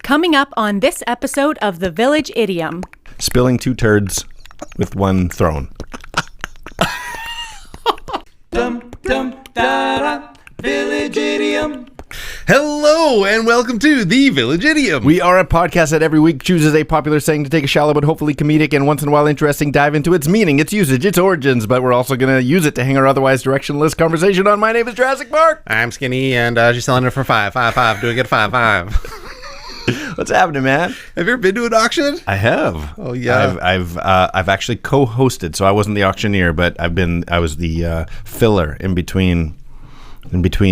Coming up on this episode of The Village Idiom. Spilling 2 turds with 1 thrown. Dum dum da da, Village Idiom. Hello and welcome to The Village Idiom. We are a podcast that every week chooses a popular saying to take a shallow but hopefully comedic and once in a while interesting dive into its meaning, its usage, its origins, but we're also going to use it to hang our otherwise directionless conversation on. My name is Jurassic Park. I'm Skinny and she's selling it for 5. Doing it 5. What's happening, man? Have you ever been to an auction? I have. Oh yeah. I've actually co-hosted, so I wasn't the auctioneer, but I was the filler in between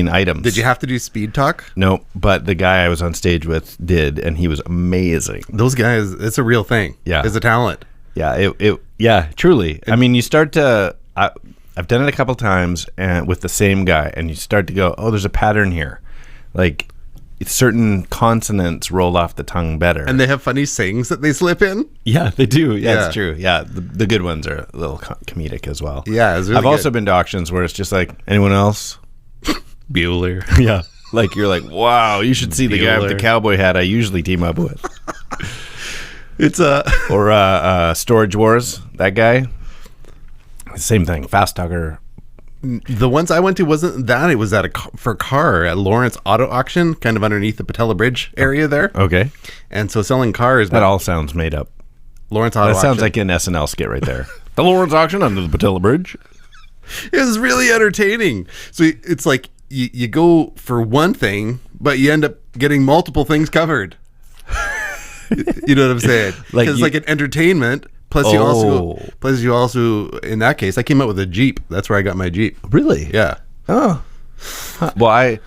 items. Did you have to do speed talk? No, but the guy I was on stage with did, and he was amazing. Those guys, it's a real thing. Yeah. It's a talent. Yeah, yeah, truly. I mean, you start to... I've done it a couple times and with the same guy, and you start to go, oh, there's a pattern here. Like, certain consonants roll off the tongue better. And they have funny sayings that they slip in? Yeah, they do. Yeah, Yeah. it's true. Yeah, the good ones are a little comedic as well. Yeah, it's really I've also good. been to auctions where it's just like, anyone else? Bueller. Yeah. Like, you're like, wow, you should see the guy with the Bueller. cowboy hat I usually team up with. It's Or Storage Wars, that guy. Same thing, fast talker. the ones I went to wasn't that. It was at for a car at Lawrence Auto Auction, kind of underneath the Patella Bridge area there. Okay. And so selling cars. That all sounds made up. Lawrence Auto That Auction. sounds like an SNL skit right there. The Lawrence auction under the Patella Bridge. It was really entertaining. So it's like you go for one thing, but you end up getting multiple things covered. You know what I'm saying? Like It's you- like an entertainment. Plus you also, in that case, I came up with a Jeep. That's where I got my Jeep. Really? Yeah. Oh. Well,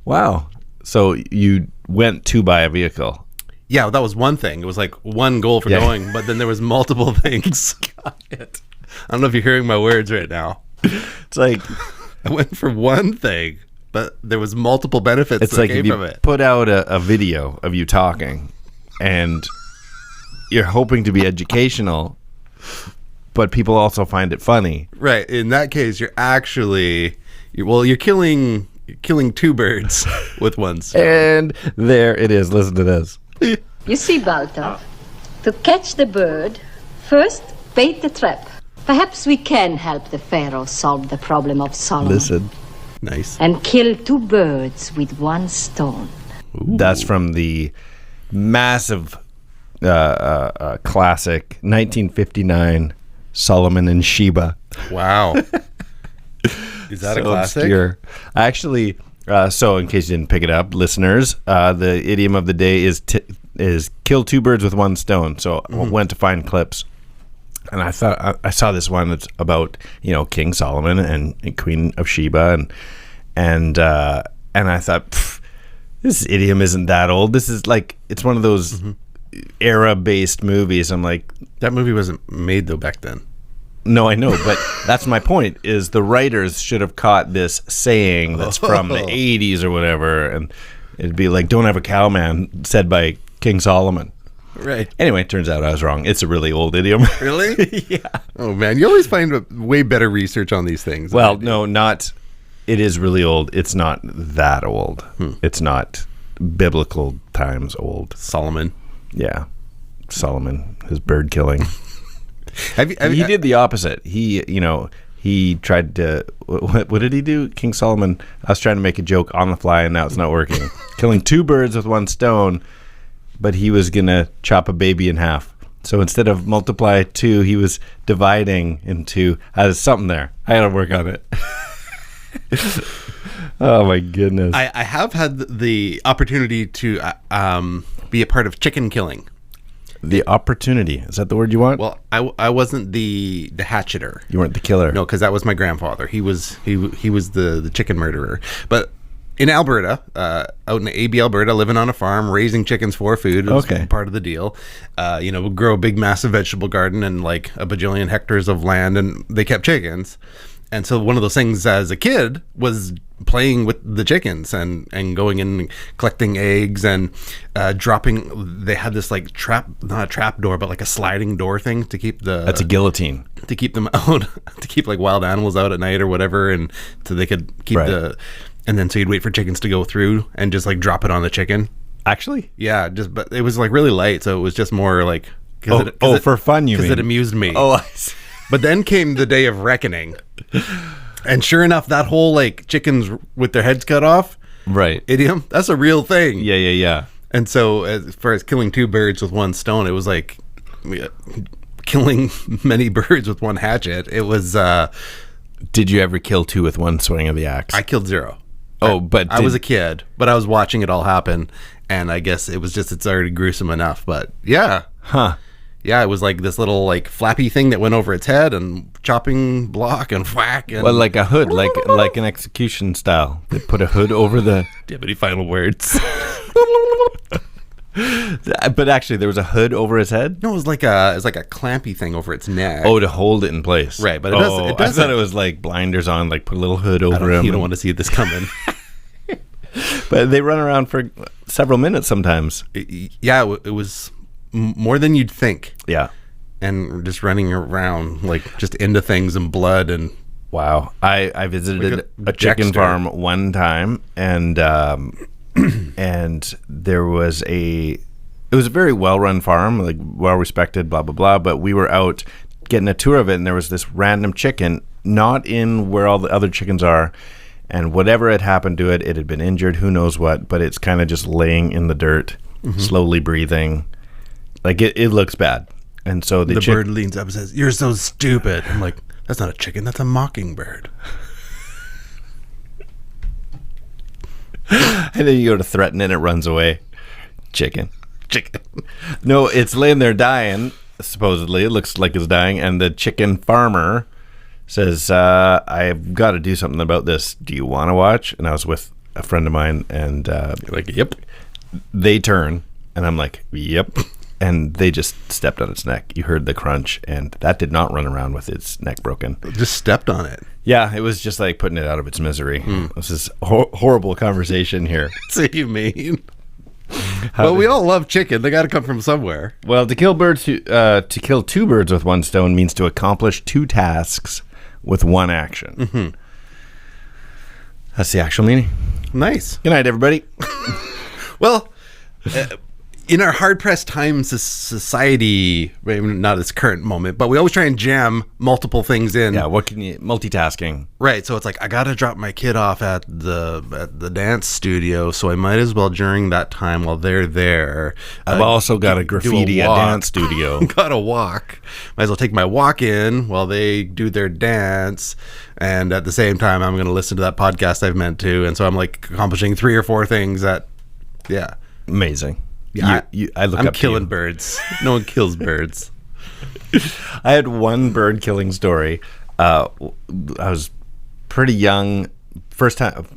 wow. So you went to buy a vehicle. Yeah, that was one thing. It was like one goal for Yeah. going, but then there was multiple things. Got it. I don't know if you're hearing my words right now. It's like I went for one thing, but there was multiple benefits it's that like came if you from it. put out a video of you talking and you're hoping to be educational, but people also find it funny. Right. In that case, you're actually you're killing 2 birds with one stone. And there it is. Listen to this. You see, Balta, to catch the bird, first bait the trap. Perhaps we can help the pharaoh solve the problem of Solomon. Listen. Nice. And kill 2 birds with 1 stone. That's from the massive classic 1959 Solomon and Sheba. Wow. Is that a classic? Obscure. Actually, so in case you didn't pick it up, listeners, the idiom of the day is kill 2 birds with 1 stone. So I went to find clips, and I thought I saw this one that's about King Solomon and Queen of Sheba, and I thought this idiom isn't that old. This is like it's one of those era-based movies. I'm like, That movie wasn't made though back then. no, I know, but that's my point, is the writers should have caught this saying that's from the 80s or whatever, and it'd be like, don't have a cow, man, said by King Solomon. Right. Anyway, it turns out I was wrong. It's a really old idiom. Really? Yeah. Oh man, you always find way better research on these things. than I Well, do. no, not, it is really old. It's not that old. It's not biblical times old. Solomon. Yeah. Solomon, his bird killing. Have you, He did the opposite. He tried to. What did he do? King Solomon. I was trying to make a joke on the fly, and now it's not working. Killing 2 birds with 1 stone, but he was gonna chop a baby in half. So instead of multiply 2, he was dividing into. There's something there. I gotta work on it. Oh my goodness. I have had the opportunity to be a part of chicken killing. The opportunity. Is that the word you want? Well, I wasn't the hatcheter. You weren't the killer. No, because that was my grandfather. He was the chicken murderer. But in Alberta, out in AB Alberta, living on a farm, raising chickens for food was Okay. part of the deal. We'd grow a big, massive vegetable garden and like a bajillion hectares of land, and they kept chickens. And so one of those things as a kid was playing with the chickens and going in and collecting eggs and dropping. They had this like not a trap door, but like a sliding door thing to keep That's a guillotine. to keep them out, to keep like wild animals out at night or whatever, and so they could keep Right. and then so you'd wait for chickens to go through and just like drop it on the chicken. Actually? Yeah, but it was like really light, so it was just more like for fun, you mean? Because it amused me. Oh, I see. But then came the day of reckoning, and sure enough, that whole like chickens with their heads cut off, Right. idiom, that's a real thing. Yeah. And so, as far as killing two birds with one stone, it was like killing many birds with one hatchet. It was. Did you ever kill two with one swing of the axe? I killed zero. But I was a kid, but I was watching it all happen, and I guess it was just it's already gruesome enough. But yeah, yeah, it was like this little like flappy thing that went over its head and chopping block and whack. And Well, like a hood, like an execution style. They put a hood over the. do you have any final words? But actually, there was a hood over his head. No, it was like a clampy thing over its neck. Oh, to hold it in place. Right, but it doesn't. I thought it was like blinders on, like put a little hood over him. You don't want to see this coming. But they run around for several minutes sometimes. Yeah, it was more than you'd think. Yeah. And just running around, like just into things and blood and. Wow. I visited a chicken Dexter. farm one time, and and there was it was a very well-run farm, like well-respected, blah, blah, blah. But we were out getting a tour of it, and there was this random chicken, not in where all the other chickens are. And whatever had happened to it, it had been injured, who knows what, but it's kind of just laying in the dirt, slowly breathing. Like it looks bad. And so the bird leans up and says, "You're so stupid." I'm like, that's not a chicken, that's a mockingbird. And then you go to threaten it, and it runs away. Chicken. No, it's laying there dying, supposedly. It looks like it's dying. And the chicken farmer says, I've got to do something about this. Do you want to watch? And I was with a friend of mine, and Like, yep. they turn, and I'm like, yep. And they just stepped on its neck. You heard the crunch, and that did not run around with its neck broken. Just stepped on it. Yeah, it was just like putting it out of its misery. This is horrible conversation here. That's what you mean. Well, we all love chicken. They got to come from somewhere. Well, to kill two birds with one stone means to accomplish two tasks with one action. That's the actual meaning. Nice. Good night, everybody. Well, in our hard-pressed times of society, maybe not its current moment, but we always try and jam multiple things in. Yeah, what can you multitasking? Right, so it's like I gotta drop my kid off at the dance studio, so I might as well during that time while they're there. I've also got a graffiti at dance studio. Gotta walk. Might as well take my walk in while they do their dance, and at the same time I'm gonna listen to that podcast I've meant to, and so I'm like accomplishing 3 or 4 things that, yeah. Amazing. Yeah, I'm killing birds. No one kills birds. I had one bird killing story. I was pretty young.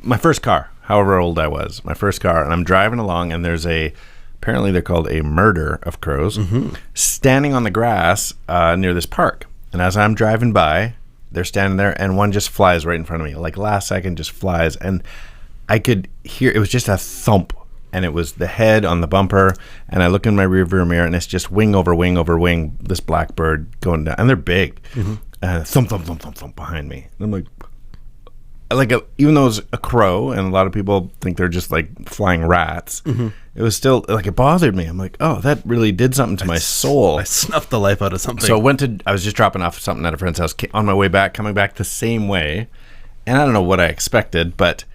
My first car, however old I was, my first car, and I'm driving along, and there's apparently they're called a murder of crows, standing on the grass near this park. And as I'm driving by, they're standing there, and one just flies right in front of me. Like last second, just flies, and I could hear it was just a thump. And it was the head on the bumper, and I look in my rearview mirror, and it's just wing over wing over wing, this blackbird going down, and they're big. Thump, thump, thump, thump, thump behind me. And I'm like, even though it's a crow, and a lot of people think they're just like flying rats, it was still like it bothered me. I'm like, oh, that really did something to my soul. I snuffed the life out of something. So I was just dropping off something at a friend's house on my way back, coming back the same way, and I don't know what I expected, but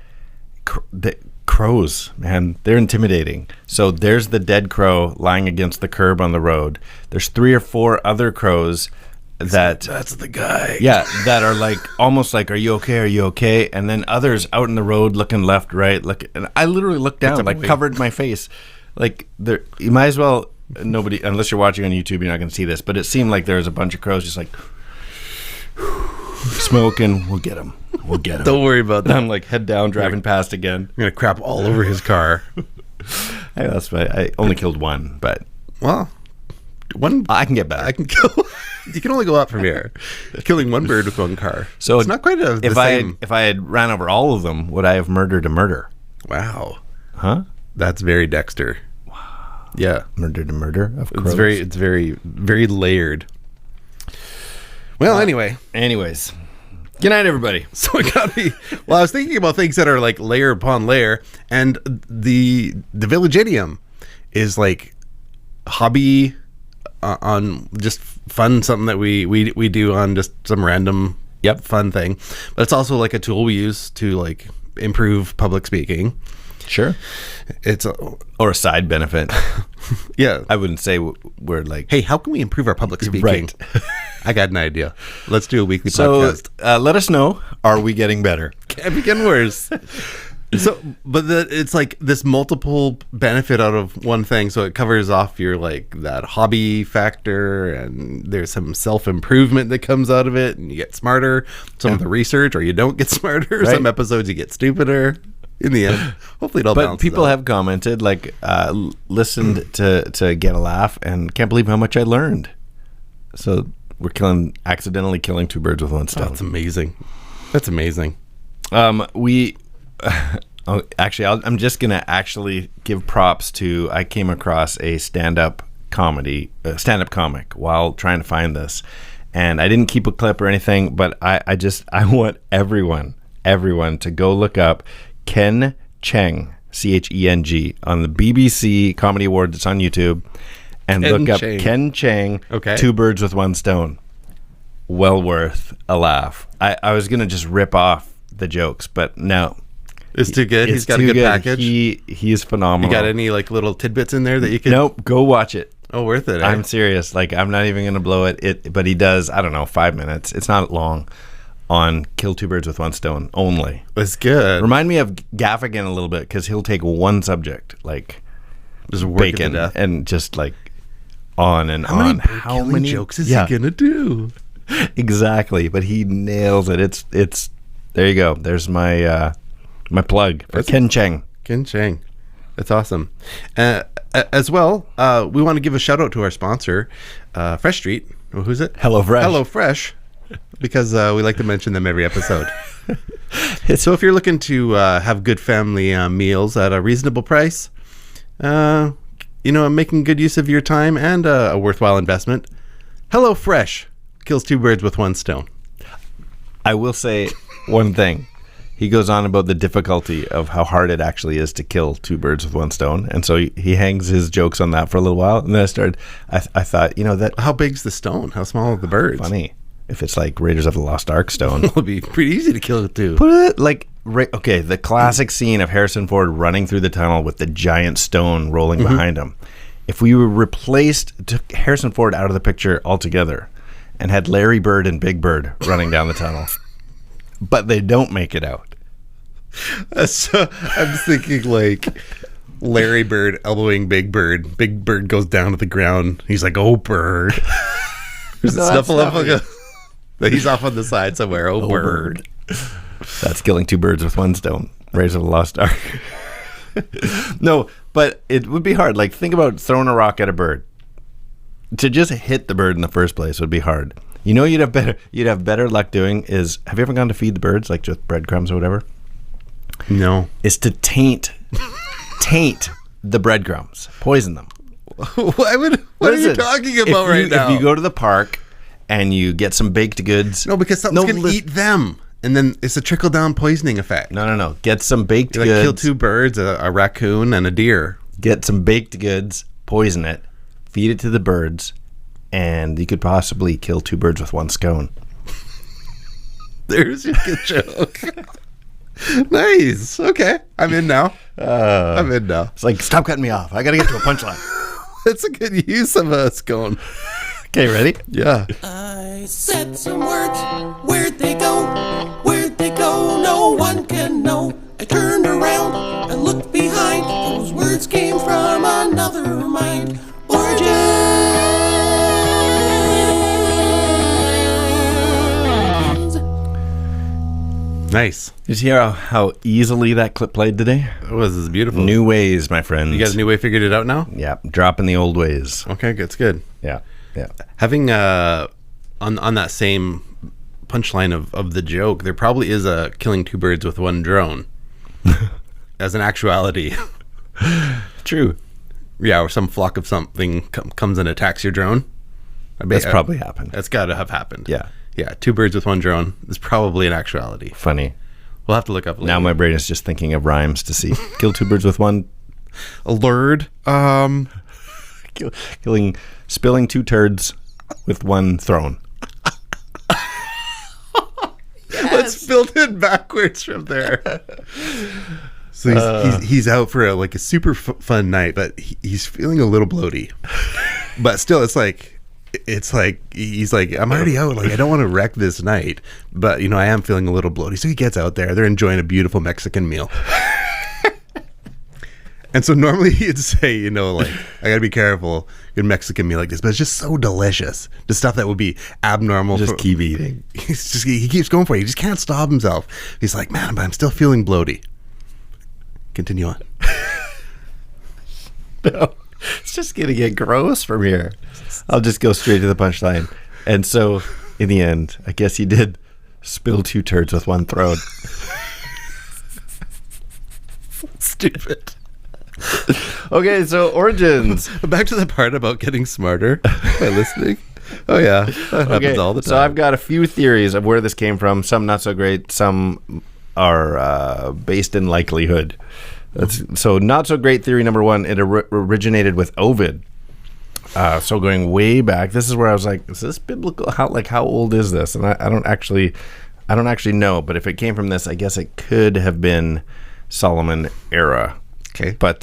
crows, man, they're intimidating. So there's the dead crow lying against the curb on the road. There's 3 or 4 other crows that's the guy. Yeah, that are like almost like, are you okay? Are you okay? And then others out in the road looking left, right, and I literally looked down, like covered my face. Like you might as well, nobody, unless you're watching on YouTube, you're not going to see this, but it seemed like there was a bunch of crows just like smoking. We'll get them. We'll get him. Don't worry about that. I'm like head down, driving past again. I'm gonna crap all over his car. I only killed one, but well, one I can get better. I can kill. You can only go up from here. Killing one bird with one car. So it's not quite the same. If I had ran over all of them, would I have murdered a murder? Wow. Huh? That's very Dexter. Wow. Yeah. Murdered a murder of crows. It's very, very layered. Well, anyways. Good night, everybody. So it got me. Well, I was thinking about things that are like layer upon layer, and the Village Idiom is like hobby on just fun, something that we do on just some random fun thing. But it's also like a tool we use to like improve public speaking. Sure. Or a side benefit. Yeah. I wouldn't say we're like, hey, how can we improve our public speaking? Right. I got an idea. Let's do a weekly so podcast. Let us know. Are we getting better? Can't be getting worse. It's like this multiple benefit out of one thing. So it covers off your like that hobby factor, and there's some self-improvement that comes out of it, and you get smarter. Some of the research, or you don't get smarter. Right. Some episodes you get stupider. In the end, hopefully it all balances But people out. have commented, like, listened to get a laugh and can't believe how much I learned. So we're accidentally killing two birds with one stone. That's amazing. That's amazing. I'm just gonna actually give props to. I came across a stand-up comic while trying to find this, and I didn't keep a clip or anything. But I want everyone to go look up Ken Cheng, Cheng, on the BBC Comedy Awards. It's on YouTube, and look up Ken Cheng. Okay. Two Birds with One Stone. Well worth a laugh. I was gonna just rip off the jokes, but no. It's too good. He's got a too good package. He's phenomenal. You got any like little tidbits in there that you could? Nope. Go watch it. Oh, worth it. Eh? I'm serious. Like, I'm not even gonna blow it. But he does. I don't know, 5 minutes. It's not long. On Kill Two Birds with One Stone only. It's good. Remind me of Gaffigan a little bit, because he'll take one subject, like Just work it to bacon, death. and just like on and How on. How many jokes is he gonna do? Exactly, but he nails it. It's there you go. There's my my plug for Ken Cheng. Ken Cheng. That's awesome. As well, we want to give a shout out to our sponsor, Fresh Street. Well, who's it? HelloFresh. HelloFresh. Because we like to mention them every episode. So if you're looking to have good family meals at a reasonable price, making good use of your time and a worthwhile investment, HelloFresh kills two birds with one stone. I will say one thing. He goes on about the difficulty of how hard it actually is to kill two birds with one stone. And so he hangs his jokes on that for a little while. And then I thought, that How big's the stone? How small are the birds? funny. If it's like Raiders of the Lost Ark stone. It'll be pretty easy to kill it too. Put it like, okay, the classic scene of Harrison Ford running through the tunnel with the giant stone rolling behind him. If we took Harrison Ford out of the picture altogether and had Larry Bird and Big Bird running down the tunnel, but they don't make it out. So I'm thinking like Larry Bird elbowing Big Bird. Big Bird goes down to the ground. He's like, "Oh, Bird." There's a snuffleupagus. He's off on the side somewhere. Oh, bird. That's killing two birds with one stone. Raiders of the Lost Ark. No, but it would be hard. Like, think about throwing a rock at a bird. To just hit the bird in the first place would be hard. You'd have better luck doing is, have you ever gone to feed the birds, like just breadcrumbs or whatever? No. Is to taint the breadcrumbs. Poison them. What are you talking about right now? If you go to the park and you get some baked goods. No, because something's going to eat them. And then it's a trickle-down poisoning effect. No. Get some baked You goods. kill two birds, a raccoon, and a deer. Get some baked goods, poison it, feed it to the birds, and you could possibly kill two birds with one scone. There's your good joke. Nice. Okay. I'm in now. It's like, stop cutting me off. I got to get to a punchline. That's a good use of a scone. Okay, ready? Yeah. I said some words. Where'd they go? Where'd they go? No one can know. I turned around and looked behind. Those words came from another mind. Origins. Nice. Did you hear how easily that clip played today? It was beautiful. New ways, my friends. You got a new way figured it out now? Yeah, dropping the old ways. Okay, it's good. Yeah. Having on that same punchline of the joke, there probably is a killing two birds with one drone as an actuality. True. Yeah, or some flock of something comes and attacks your drone. That's probably happened. That's got to have happened. Yeah. Yeah, two birds with one drone is probably an actuality. Funny. We'll have to look up later. Now my brain is just thinking of rhymes to see. Kill two birds with one A lurd. Spilling 2 turds with 1 thrown. Let's build it backwards from there. So he's out for a super fun night, but he's feeling a little bloaty. But still, it's like he's like, I'm already out. Like, I don't want to wreck this night, but I am feeling a little bloaty. So he gets out there. They're enjoying a beautiful Mexican meal. And so normally he'd say, I gotta be careful, good Mexican meal like this, but it's just so delicious. The stuff that would be abnormal. Just keep eating. He keeps going for it. He just can't stop himself. He's like, man, but I'm still feeling bloaty. Continue on. No, it's just gonna get gross from here. I'll just go straight to the punchline. And so, in the end, I guess he did spill 2 turds with 1 thrown. Stupid. Okay, so origins. Back to the part about getting smarter by listening. Oh yeah, that happens all the time. So I've got a few theories of where this came from. Some not so great. Some are based in likelihood. So not so great theory number 1. It originated with Ovid. So going way back, this is where I was like, is this biblical? How old is this? And I don't actually know. But if it came from this, I guess it could have been Solomon era. Okay. But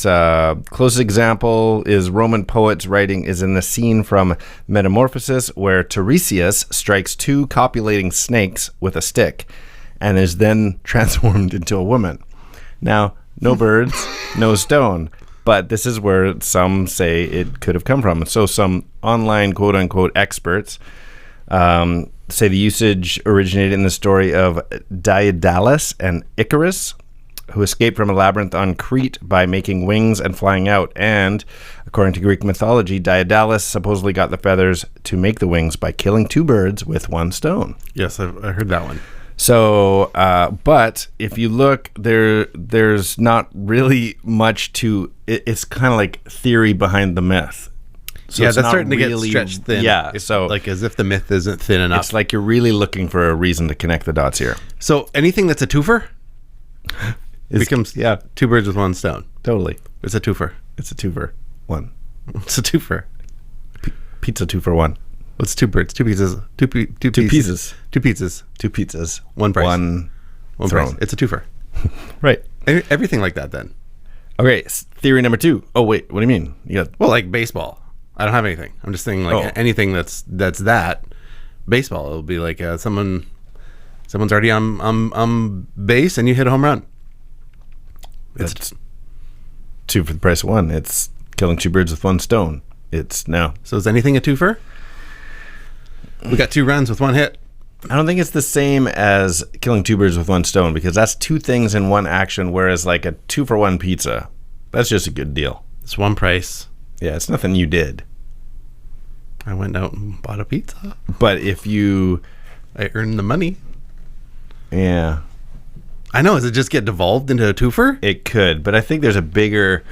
closest example is Roman poets writing is in the scene from Metamorphosis where Tiresias strikes 2 copulating snakes with a stick and is then transformed into a woman. Now, no birds, no stone, but this is where some say it could have come from. So some online quote-unquote experts say the usage originated in the story of Daedalus and Icarus, who escaped from a labyrinth on Crete by making wings and flying out. And according to Greek mythology, Daedalus supposedly got the feathers to make the wings by killing 2 birds with 1 stone. Yes, I heard that one. So, but if you look, there's not really much to it. It's kind of like theory behind the myth. So that's starting to get stretched thin. Yeah, so like as if the myth isn't thin enough. It's like you're really looking for a reason to connect the dots here. So anything that's a twofer becomes 2 birds with 1 stone. Totally. It's a twofer. It's a 2 for 1. It's a twofer. Pizza 2 for 1. What's 2 birds? 2 pizzas. 2 pieces. 2 pizzas. 2 pizzas. 1 price. 1 thrown. Price. It's a twofer. Right. Everything like that then. Okay. Theory number 2. Oh wait, what do you mean? You got like baseball. I don't have anything. I'm just saying anything that's that baseball. It'll be like someone's already on base and you hit a home run. It's 2 for the price of 1. It's killing 2 birds with 1 stone. It's no. So is anything a twofer? We got 2 runs with 1 hit. I don't think it's the same as killing 2 birds with 1 stone because that's 2 things in 1 action, whereas like a 2 for 1 pizza, that's just a good deal. It's 1 price. Yeah, it's nothing you did. I went out and bought a pizza. But if I earned the money. Yeah. I know. Does it just get devolved into a twofer? It could, but I think there's a bigger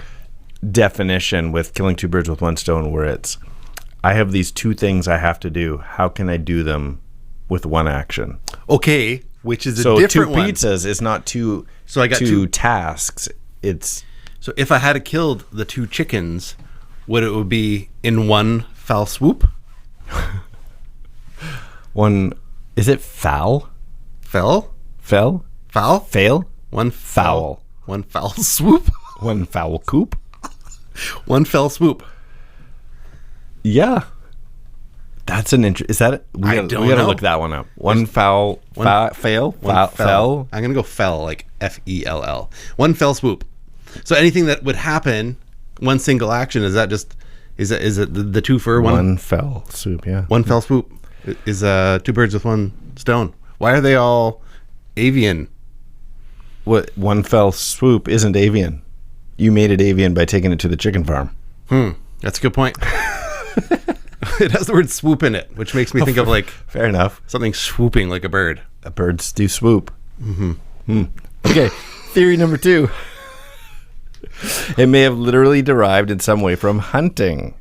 definition with killing 2 birds with 1 stone where it's, I have these 2 things I have to do. How can I do them with 1 action? Okay, which is a different one. So 2 pizzas is not 2. So I got 2 tasks. It's so if I had killed the 2 chickens, would be in 1 foul swoop? 1. Is it foul? Fell? Fell? Foul? Fail? 1 foul. 1 foul swoop? 1 foul coop? 1 fell swoop. Yeah. That's an is that it? We gotta look that one up. 1 foul fail? Fell? I'm gonna go fell, like Fell. 1 fell swoop. So anything that would happen, 1 single action, is it the twofer? 1 fell swoop, yeah. 1 fell swoop is 2 birds with 1 stone. Why are they all avian? What 1 fell swoop isn't avian. You made it avian by taking it to the chicken farm. That's a good point. It has the word swoop in it, which makes me think of like fair enough, something swooping like a bird. Birds do swoop. Okay, theory number 2. It may have literally derived in some way from hunting.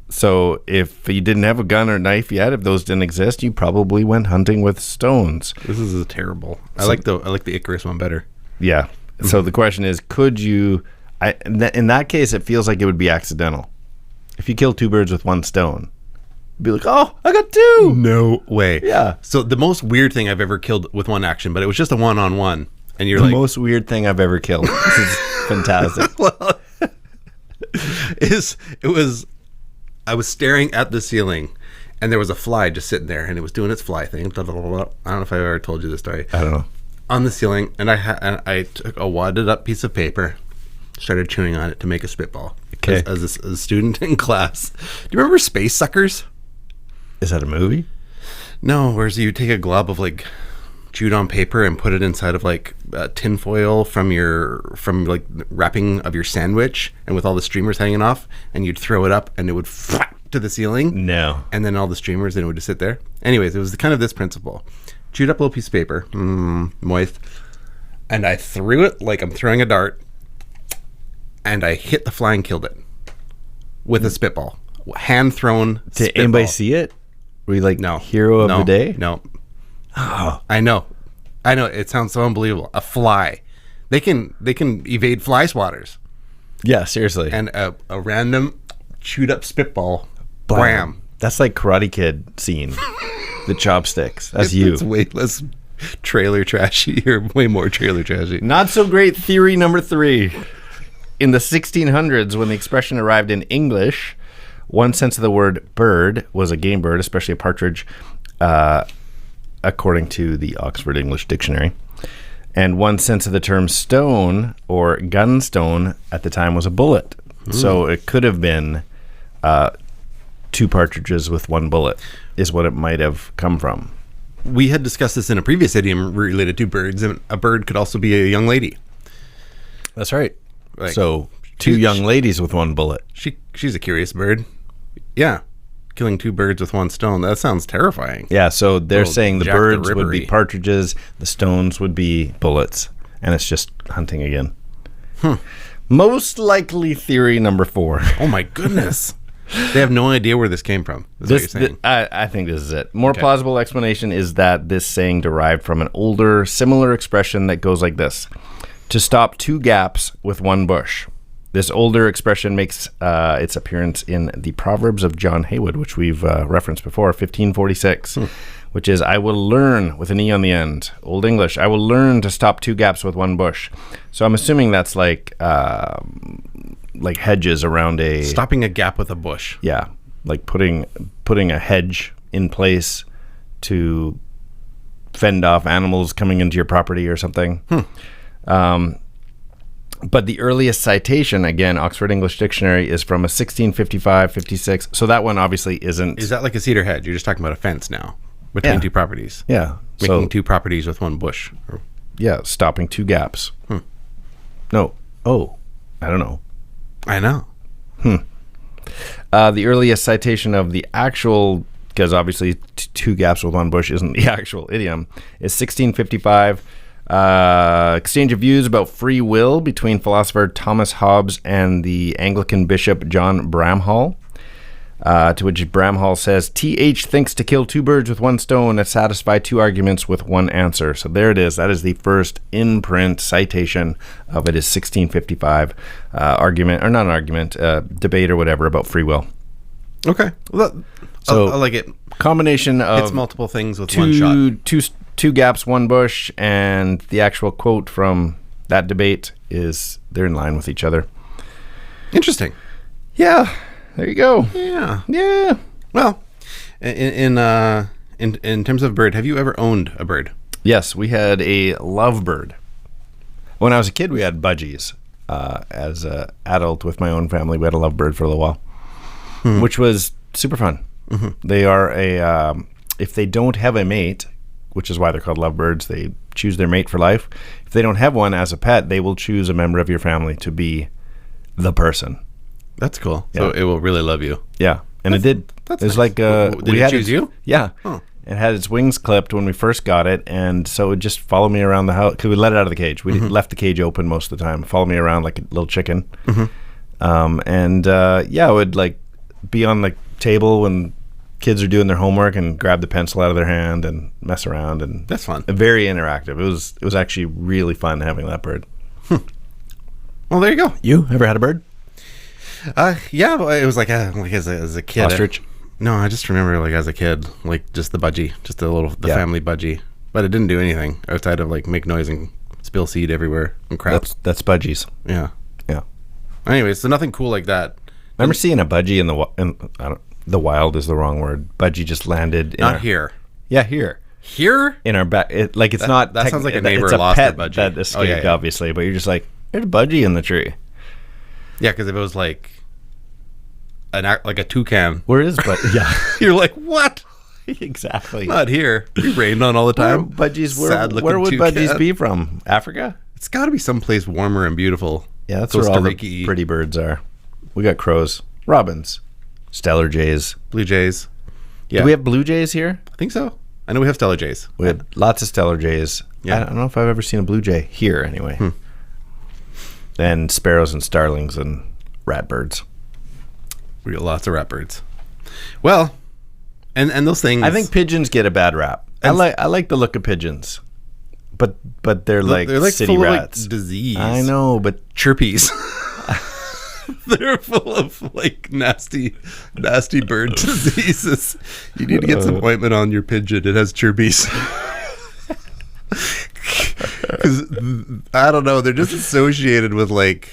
So if you didn't have a gun or knife yet, if those didn't exist, you probably went hunting with stones. This is terrible. I like the Icarus one better. Yeah. So the question is, could you In that case, it feels like it would be accidental. If you kill two birds with one stone, you'd be like, oh, I got two. No way. Yeah. So the most weird thing I've ever killed with one action, but it was just a one-on-one. And you're The like, most weird thing I've ever killed. This is fantastic. I was staring at the ceiling, and there was a fly just sitting there, and it was doing its fly thing. Blah, blah, blah, blah. I don't know if I ever told you this story. I don't know. On the ceiling, and I took a wadded up piece of paper, started chewing on it to make a spitball. Okay. As a student in class. Do you remember Space Suckers? Is that a movie? No, whereas you take a glob of like chewed on paper and put it inside of like tin foil from like wrapping of your sandwich, and with all the streamers hanging off, and you'd throw it up and it would flap to the ceiling. No. And then all the streamers, and it would just sit there. Anyways, it was kind of this principle. Chewed up a little piece of paper, moist, and I threw it like I'm throwing a dart, and I hit the fly and killed it with a spitball. Hand thrown Did spitball. anybody see it? Were you like, No. hero of the day? No. Oh. I know. It sounds so unbelievable. A fly. They can evade fly swatters. Yeah, seriously. And a random chewed up spitball. Blam. That's like Karate Kid scene. The chopsticks. That's you. It's way less trailer trashy, or way more trailer trashy. Not so great theory number 3. In the 1600s, when the expression arrived in English, one sense of the word bird was a game bird, especially a partridge, according to the Oxford English Dictionary. And one sense of the term stone or gunstone at the time was a bullet. So it could have been 2 partridges with 1 bullet is what it might have come from. We had discussed this in a previous idiom related to birds, and a bird could also be a young lady. That's right. Like, So 2 young ladies with 1 bullet. She's a curious bird. Yeah. Killing 2 birds with 1 stone. That sounds terrifying. Yeah, so they're Little saying the Jack the birds would be Rippery. partridges, the stones would be bullets, and it's just hunting again. Most likely theory number 4. Oh my goodness. They have no idea where this came from. Is what you're saying. I think this is it. More plausible explanation is that this saying derived from an older, similar expression that goes like this: to stop 2 gaps with 1 bush. This older expression makes its appearance in the Proverbs of John Haywood, which we've referenced before, 1546, which is, I will learn, with an E on the end, Old English, I will learn to stop 2 gaps with 1 bush. So I'm assuming that's like hedges around a... Stopping a gap with a bush. Yeah, like putting a hedge in place to fend off animals coming into your property or something. But the earliest citation, again, Oxford English Dictionary, is from a 1655-56. So that one obviously isn't... Is that like a cedar hedge? You're just talking about a fence now between Yeah. 2 properties. Yeah. Making So, 2 properties with 1 bush. yeah, stopping 2 gaps. No. Oh, I don't know. I know. The earliest citation of the actual, because obviously 2 gaps with 1 bush isn't the actual idiom, is 1655. Exchange of views about free will between philosopher Thomas Hobbes and the Anglican bishop John Bramhall. To which Bramhall says, TH thinks to kill 2 birds with 1 stone and satisfy 2 arguments with 1 answer. So there it is. That is the first in-print citation of it is 1655 argument, or not an argument, debate or whatever about free will. Okay. Well, So- I like it. Combination of It's multiple things with 1 shot. two gaps, 1 bush, and the actual quote from that debate is they're in line with each other. Interesting. Yeah, there you go. Yeah. Yeah. Well, in terms of bird, have you ever owned a bird? Yes, we had a lovebird. When I was a kid, we had budgies. As an adult with my own family, we had a lovebird for a little while, which was super fun. They are if they don't have a mate, which is why they're called lovebirds, they choose their mate for life. If they don't have one as a pet, they will choose a member of your family to be the person. That's cool. So Yeah. it will really love you. Yeah, and it did. that's It's nice. like Did we it had choose you? Yeah, Oh. it had its wings clipped when we first got it, and so it would just follow me around the house because we let it out of the cage. We left the cage open most of the time. Follow me around like a little chicken, it would like be on the table when kids are doing their homework and grab the pencil out of their hand and mess around, and That's fun. very interactive. It was actually really fun having that bird. Well, there you go. You ever had a bird? Yeah, but it was like as a kid. Ostrich? No, I just remember like as a kid, like just the budgie, just the family budgie. But it didn't do anything outside of like make noise and spill seed everywhere and crap. That's budgies. Yeah. Yeah. Anyway, so nothing cool like that. Remember seeing a budgie in the wild is the wrong word. Budgie just landed in Here. Yeah, here. Here? In our back. It's not. That sounds like a neighbor it's a lost pet their budgie. that escaped, Yeah. obviously. But you're just like, there's a budgie in the tree. Yeah, because if it was like a toucan, Where is budgie? Yeah. you're like, what? Exactly. Not here. You rained on all the time. Budgies. Sad-looking Where would toucan. budgies be from? Africa? It's got to be someplace warmer and beautiful. Yeah, that's Costa where all the Rica-y. pretty birds are. We got crows, robins, stellar jays. Blue jays. Yeah, Do we have blue jays here? I think so. I know we have stellar jays. We have lots of stellar jays. Yeah. I don't know if I've ever seen a blue jay here anyway. And sparrows and starlings and ratbirds. We got lots of ratbirds. Well, and those things. I think pigeons get a bad rap. I like the look of pigeons, but they're like city full rats. of like disease. I know, but Chirpies. They're full of like nasty bird diseases. You need to get some ointment on your pigeon. It has chirpies. Because I don't know, they're just associated with like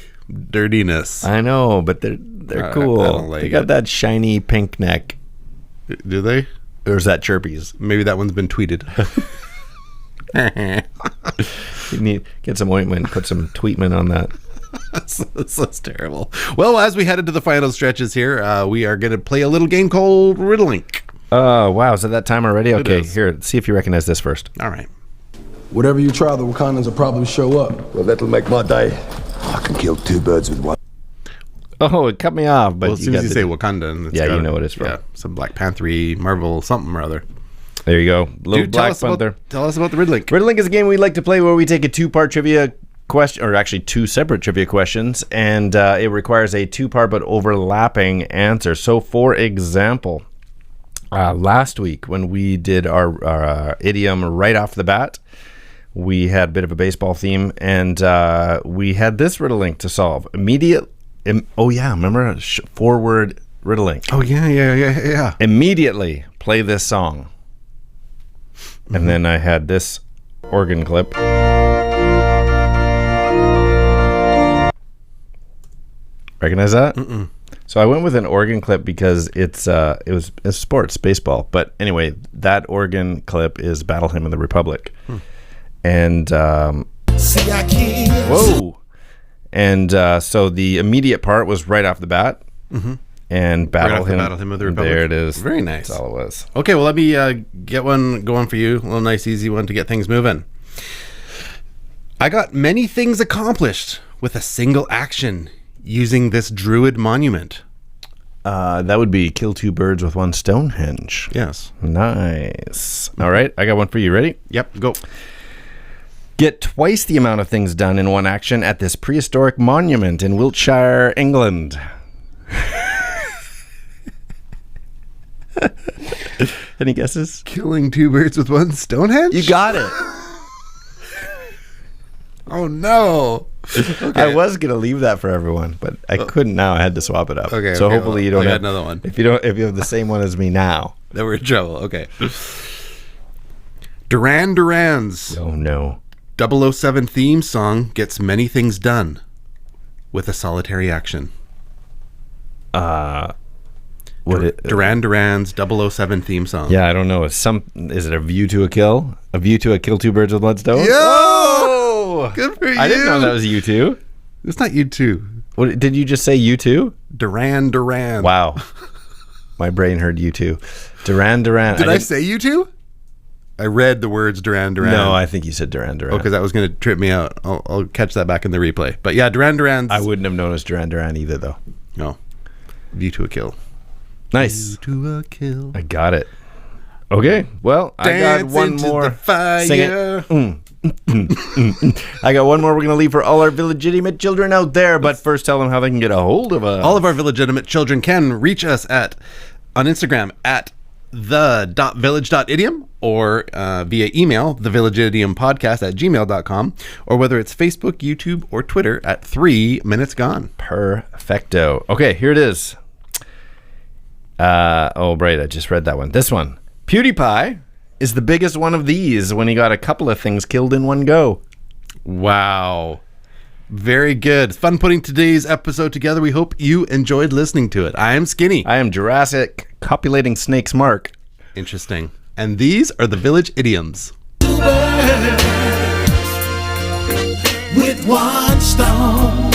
dirtiness. I know, but they're cool. I don't like they got it. that shiny pink neck. Do they? Or is that chirpies? Maybe that one's been tweeted. You need get some ointment, put some tweetment on that. That's terrible. Well, as we head into the final stretches here, we are going to play a little game called Riddlink. Oh, wow. Is it that time already? Okay, is. here. See if you recognize this first. All right. Whatever you try, the Wakandans will probably show up. Well, that'll make my day. I can kill two birds with one. Oh, it cut me off. But Well, as soon as you say Wakanda, it's Yeah, you gotta- know what it's from. Yeah, some Black Panther-y, Marvel, something or other. There you go. Little Dude, tell Black us about Panther. the Riddlink. Riddlink is a game we like to play where we take a two-part trivia question, or actually two separate trivia questions, and it requires a two-part but overlapping answer. So, for example, last week when we did our idiom right off the bat, we had a bit of a baseball theme, and we had this Riddlink to solve. Remember? Forward Riddlink. Oh, yeah. Immediately play this song. And then I had this organ clip. Recognize that? Mm-mm. So I went with an organ clip because it's sports, baseball. But anyway, that organ clip is Battle Hymn of the Republic. And See, I can't. whoa. And so the immediate part was right off the bat. Mm-hmm. And Battle off the Hymn. Battle Hymn of the Republic. There it is. Very nice. That's all it was. Okay, well, let me get one going for you. A little nice, easy one to get things moving. I got many things accomplished with a single action using this druid monument. That would be Kill Two Birds with One Stonehenge. Yes. Nice. All right, I got one for you. Ready? Yep, go. Get twice the amount of things done in one action at this prehistoric monument in Wiltshire, England. Any guesses? Killing two birds with one Stonehenge? You got it. Oh, no. I was gonna leave that for everyone, but I couldn't now. I had to swap it up. Okay, So okay, hopefully well, you don't I got have another one. If you have the same one as me now. Then we're in trouble. Okay. Duran Duran's Oh no. 007 theme song gets many things done with a solitary action. Duran Duran's 007 theme song. Yeah, I don't know. Is it a view to a kill? A view to a kill two birds with one stone? Yo! Oh! Good for you. I didn't know that was U2. It's not U2. What did you just say? U2? Duran Duran. Wow. My brain heard U2. Duran Duran. Did I didn't- say U2? I read the words Duran Duran. No, I think you said Duran Duran. because that was going to trip me out. I'll catch that back in the replay. But yeah, Duran Duran's. I wouldn't have known it was Duran Duran either, though. No. View to a kill. Nice. To a kill. I got it. Okay. Well, I got Dance one into more. the fire. Sing it. I got one more we're going to leave for all our village-idiomate children out there. But first, tell them how they can get a hold of us. All of our legitimate children can reach us on Instagram at the.village.idiom or via email, thevillageidiompodcast@gmail.com, or whether it's Facebook, YouTube, or Twitter at 3 Minutes Gone. Perfecto. Okay, here it is. Right, I just read that one. This one. PewDiePie is the biggest one of these when he got a couple of things killed in one go. Wow. Very good. Fun putting today's episode together. We hope you enjoyed listening to it. I am Skinny. I am Jurassic copulating snakes Mark. Interesting. And these are the Village Idioms. With one stone.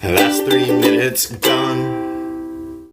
That's 3 minutes gone.